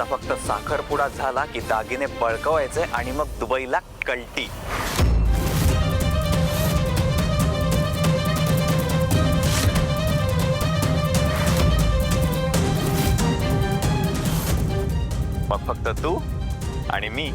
आता फक्त साखरपुडा झाला की दागिने बळकवायचे आणि मग दुबईला कल्टी. मग फक्त तू आणि मी.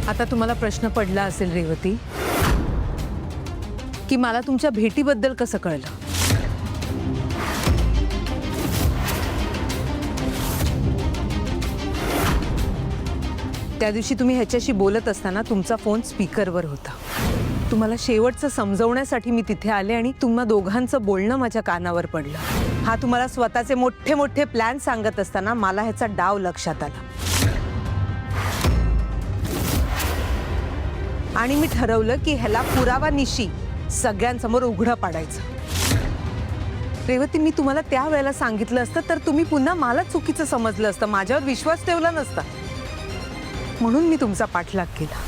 आता तुम्हाला प्रश्न पडला असेल रेवती की मला तुमच्या भेटीबद्दल कसं कळलं. त्या दिवशी तुम्ही ह्याच्याशी बोलत असताना तुमचा फोन स्पीकरवर होता. तुम्हाला शेवटचं समजवण्यासाठी मी तिथे आले आणि तुम्हा दोघांचं बोलणं माझ्या कानावर पडलं. हा तुम्हाला स्वतःचे मोठे मोठे प्लॅन सांगत असताना मला ह्याचा डाव लक्षात आला आणि मी ठरवलं की ह्याला पुरावा निशी सगळ्यांसमोर उघडं पाडायचं. रेवती, मी तुम्हाला त्यावेळेला सांगितलं असतं तर तुम्ही पुन्हा मला चुकीचं समजलं असतं, माझ्यावर विश्वास ठेवला नसता. म्हणून मी तुमचा पाठलाग केला.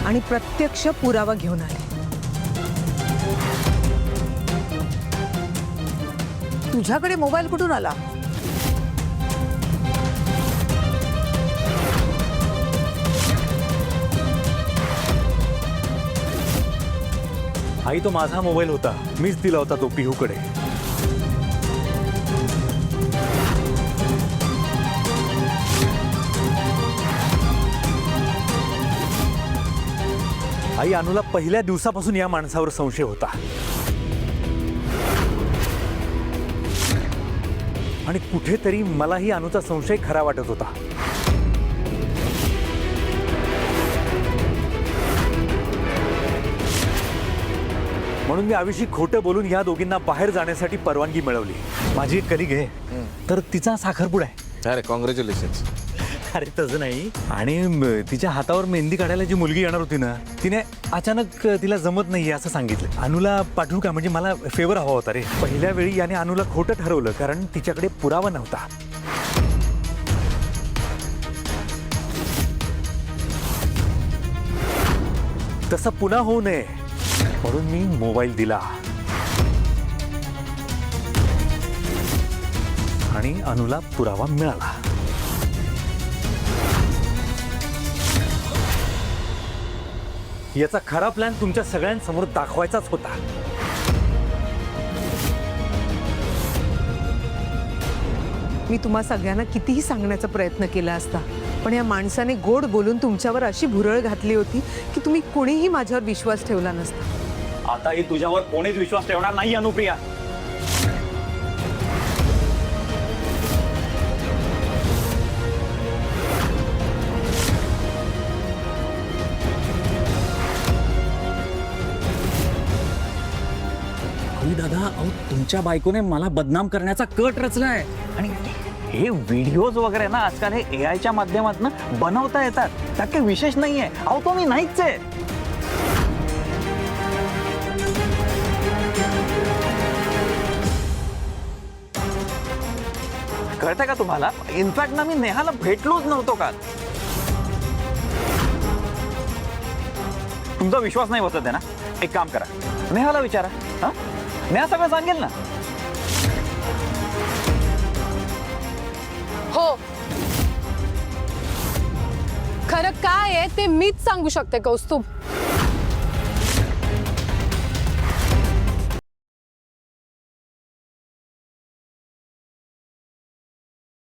आणि प्रत्यक्ष पुरावा घेऊन आले. तुझ्याकडे मोबाईल कुठून आला? आई, तो माझा मोबाईल होता, मीच दिला होता तो पिहूकडे. आई, अनुला पहिल्या दिवसापासून या माणसावर संशय होता आणि कुठेतरी मलाही अनुचा संशय खरा वाटत होता. म्हणून मी आविशी खोटं बोलून या दोघींना बाहेर जाण्यासाठी परवानगी मिळवली. माझी एक कलिग आहे, तर तिचा साखरपुडा आहे. अरे कॉंग्रॅच्युलेशन्स. अरे तसं नाही, आणि तिच्या हातावर मेहंदी काढायला जी मुलगी येणार होती ना, तिने अचानक तिला जमत नाहीये असं सांगितलं. अनुला पाठवू का, म्हणजे मला फेवर हवा होता रे. पहिल्या वेळी याने अनुला खोटं ठरवलं कारण तिच्याकडे पुरावा नव्हता. तसं पुन्हा होऊ नये म्हणून मी मोबाईल दिला आणि अनुला पुरावा मिळाला. याचा खरा प्लॅन तुमच्या सगळ्यांसमोर दाखवायचाच होता. मी तुम्हा सगळ्यांना कितीही सांगण्याचा प्रयत्न केला असता, पण या माणसाने गोड बोलून तुमच्यावर अशी भुरळ घातली होती की तुम्ही कोणीही माझ्यावर विश्वास ठेवला नसता. आताही तुझ्यावर कोणीच विश्वास ठेवणार नाही अनुप्रिया. दादा, अहो तुमच्या बायकोने मला बदनाम करण्याचा कट रचलाय. आणि हे व्हिडिओज वगैरे ना आजकाल हे AI च्या माध्यमातून बनवता येतात, त्यात काही विशेष नाहीये. अहो तो मी नाहीच आहे. कळतंय का तुम्हाला? इनफॅक्ट ना मी नेहाला भेटलोच नव्हतो काल. तुमचा विश्वास नाही बसत आहे ना, एक काम करा, नेहाला विचारा. हा, नेहा सगळं सांगेल ना. हो, खरं काय आहे ते मीच सांगू शकते कौस्तुभ.